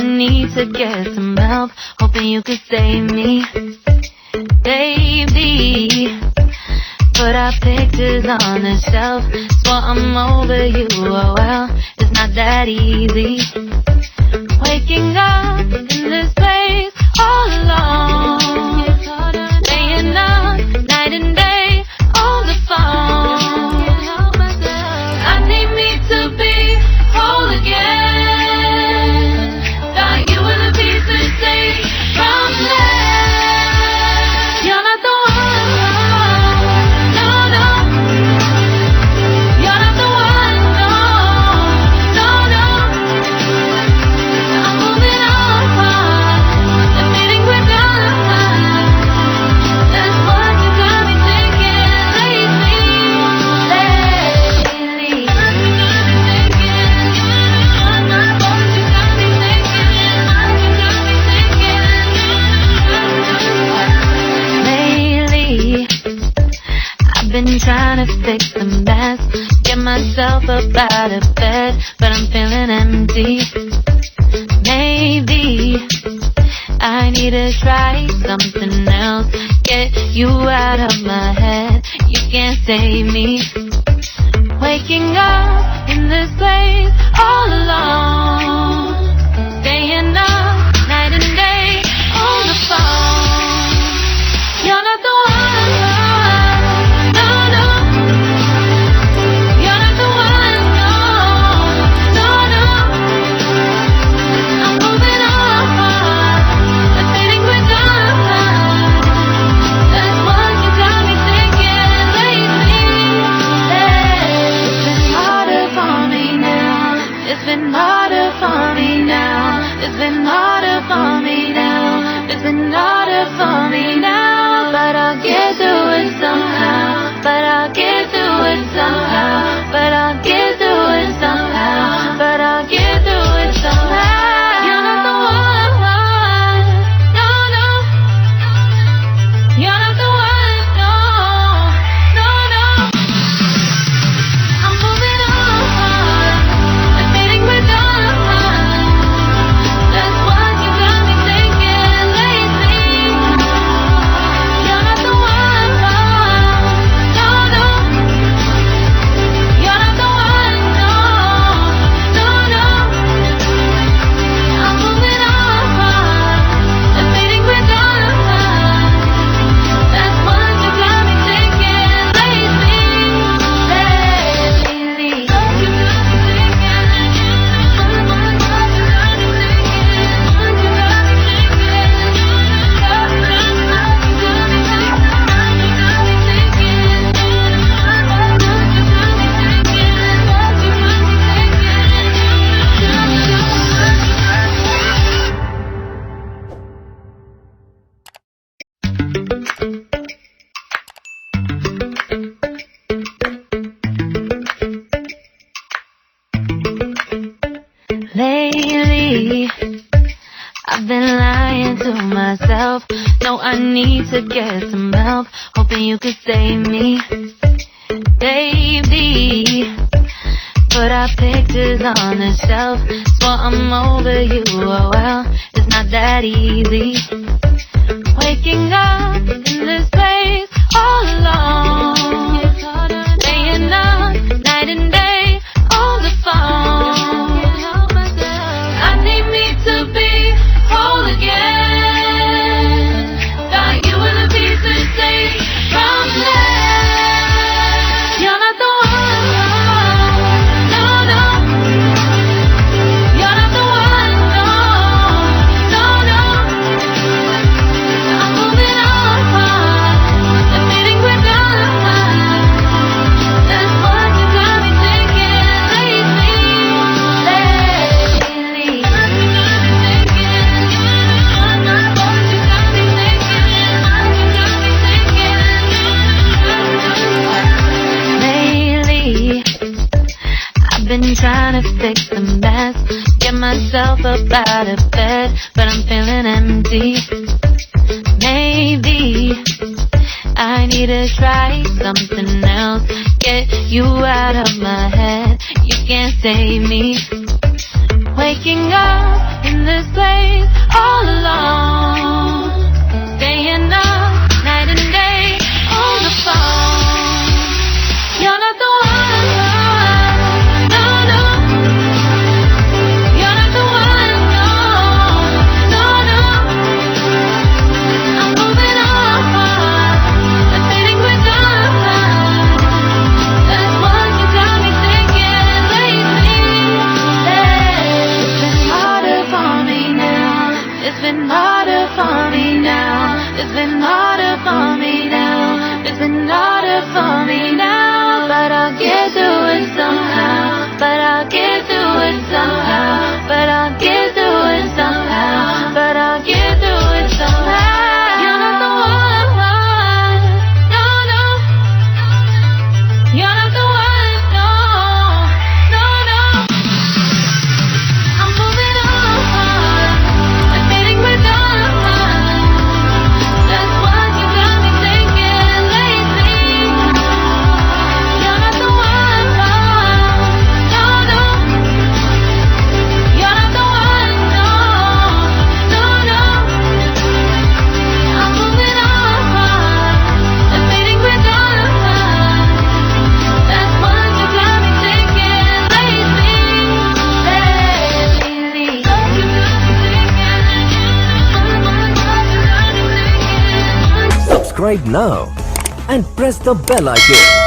need to get some help, hoping you could save me, baby. Put our pictures on the shelf, swore I'm over you, oh well, it's not that easy. Waking up in this place all alone, staying up night and day on the phone. I need me to be whole again. Thought you were the piece to take from there. You're not the one, no, no. You're not the one, no, no, no. I'm moving on, the feeling we're done. That's what you got me thinking lately. I've been trying to fix the mess, get myself up out of bed, but I'm feeling empty. Maybe I need to try something else, get you out of my head, you can't save me. Waking up in this place all alone, staying up night and day on the phone. You're not the one, no, no. You're not the one, no, no, no. I'm moving on, the feeling we're done. That's what you got me thinking lately. It's been harder for me now. It's been harder for me now. It's been harder for me now. It's been harder for me now. But I'll get through it somehow. But I'll get through it somehow. But I'll get through it somehow. But I'll get through it somehow. You're not the one, no, no. You're not the one, no, no, no. I'm moving on, the feeling we're done. That's what you got me thinking lately. You're not the one, no, no. You're not the one, no, no, no. I'm moving on, the feeling we're done. That's what you got me thinking lately. Lately, I've been lying to myself. No, I need to get some help, hoping you could save me, baby. Put our pictures on the shelf, swore I'm over you, oh well, it's not that easy. Waking up in this place all alone, staying up night and day on the phone. I need me to be whole again. Thought you were the piece to take from there. You're not the one, no, no. You're not the one, no, no, no. I'm moving on, the feeling we're done. That's what you got me thinking lately. I've been trying to fix the mess, get myself up out of bed, but I'm feeling empty. Maybe I need to try something else, get you out of my head, you can't save me. Waking up in this place been harder for me now. It's been harder for me now. It's been harder for me now. But I'll get through it somehow. But I'll get through it somehow. But I'll get through it somehow. But I'll get through it somehow. You're not the one. No, no. You're not the one. No, no, no. I'm moving on. Admitting we're done. That's what you got me thinking lately. You're not the one. No, no. You're not the one. No, no, no. I'm moving on. Admitting we're done. That's what you got me thinking lately. Subscribe now and press the bell icon.